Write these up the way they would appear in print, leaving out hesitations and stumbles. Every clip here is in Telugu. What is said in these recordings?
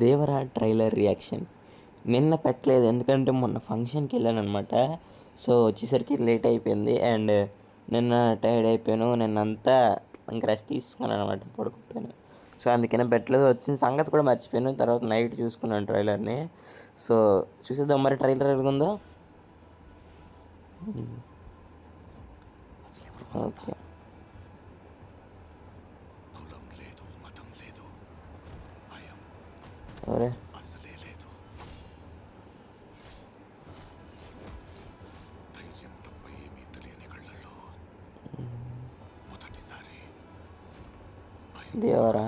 దేవరా ట్రైలర్ రియాక్షన్ నిన్న పెట్టలేదు, ఎందుకంటే మొన్న ఫంక్షన్కి వెళ్ళాను అనమాట. సో వచ్చేసరికి లేట్ అయిపోయింది అండ్ నిన్న టైర్డ్ అయిపోయాను. నిన్నంతా ఇంక రెస్ట్ తీసుకున్నాను అనమాట, పడుకుపోయాను. సో అందుకనే పెట్టలేదు. వచ్చిన సంగతి కూడా మర్చిపోయాను. తర్వాత నైట్ చూసుకున్నాను ట్రైలర్ని. సో చూసేద్దాం మరి ట్రైలర్ ఎలాగుందో. ఓకే. అరే దేవరా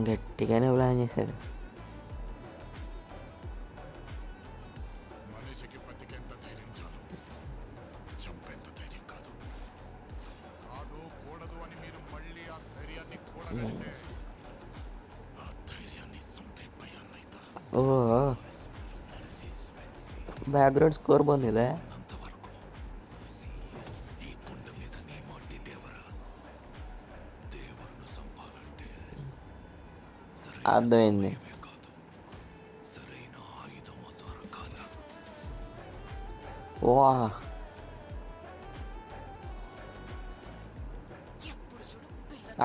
గట్టిగానే ప్లాన్ చేశారు. మనిషికి బతికేంత ధైర్యం చాలు, చంపేంత ధైర్యం కాదు. కాదు కూడదు అని మీరు మళ్ళీ ఆ ధైర్యాన్ని కూడగలిగితే ఆ ధైర్యాన్ని చంపే భయాన్నైతా. ఓ బ్యాక్గ్రౌండ్ స్కోర్ బాగుంది కదా. అంతవరకు ఈ కొండ మీద నీ మాటి దేవరా. దేవరును చంపాలంటే అర్థమైంది. కాదు, సరైన ఆయుధము దొరకాల. వా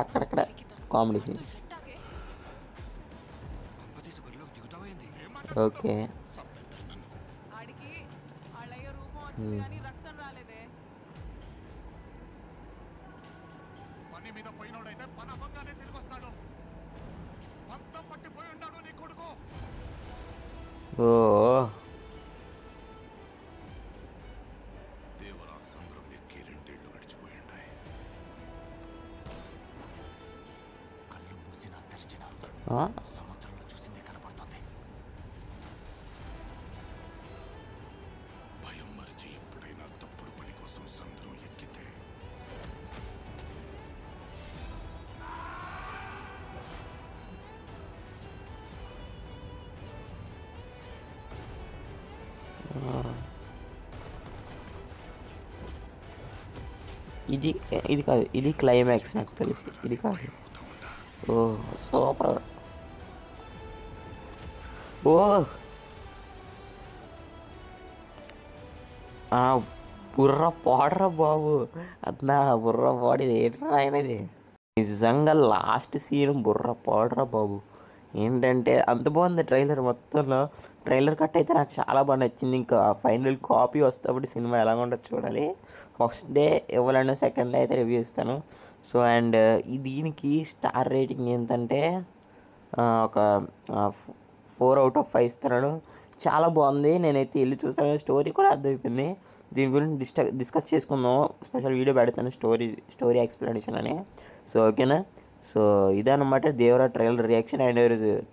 అక్కడక్కడ కామెడీ సీన్స్. ఓకే. పని మీద పోయినోడైతే పని అవ్వగానే తిరిగి వస్తాడు. మొత్తం పట్టిపోయి ఉన్నాడు నీ కొడుకు. ఓ దేవరా సంద్రం ఎక్కి 2 ఏళ్ళు గడిచిపోయిండాయి. కళ్ళు మూసినా తెరిచినా సముద్రంలో చూసింది కనపడుతుంది. భయం మరిచి ఎప్పుడైనా తప్పుడు పని కోసం సముద్రం ఎక్కితే ఇది ఇది కాదు, ఇది క్లైమాక్స్ నాకు తెలిసి. ఇది కాదు. ఓ సూపర్. ఓ బుర్ర పాడరా బాబు. అట్లా బుర్ర పాడి ఏంట్రా ఆయనది. నిజంగా లాస్ట్ సీన్ బుర్ర పాడరా బాబు. ఏంటంటే అంత బాగుంది ట్రైలర్. మొత్తంలో ట్రైలర్ కట్ అయితే నాకు చాలా బాగా నచ్చింది. ఇంకా ఫైనల్ కాపీ వస్తేప్పుడు సినిమా ఎలా ఉండదు చూడాలి. ఫస్ట్ డే ఇవ్వాలని, సెకండ్ డే అయితే రివ్యూ ఇస్తాను. సో అండ్ దీనికి స్టార్ రేటింగ్ ఏంటంటే ఒక 4/5 ఇస్తున్నాను. చాలా బాగుంది. నేనైతే వెళ్ళి చూసాను. స్టోరీ కూడా అర్థమైపోయింది. దీని గురించి డిస్కస్ చేసుకుందాం. స్పెషల్ వీడియో పెడతాను స్టోరీ ఎక్స్ప్లెనేషన్ అని. సో ఓకేనా. సో ఇదన్నమాట దేవరా ట్రైలర్ రియాక్షన్. అండ్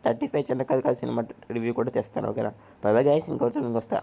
35 చిన్న కథ సినిమా రివ్యూ కూడా తెస్తాను. ఓకేనా. By bye guys. ఇంకొంచెం వస్తా.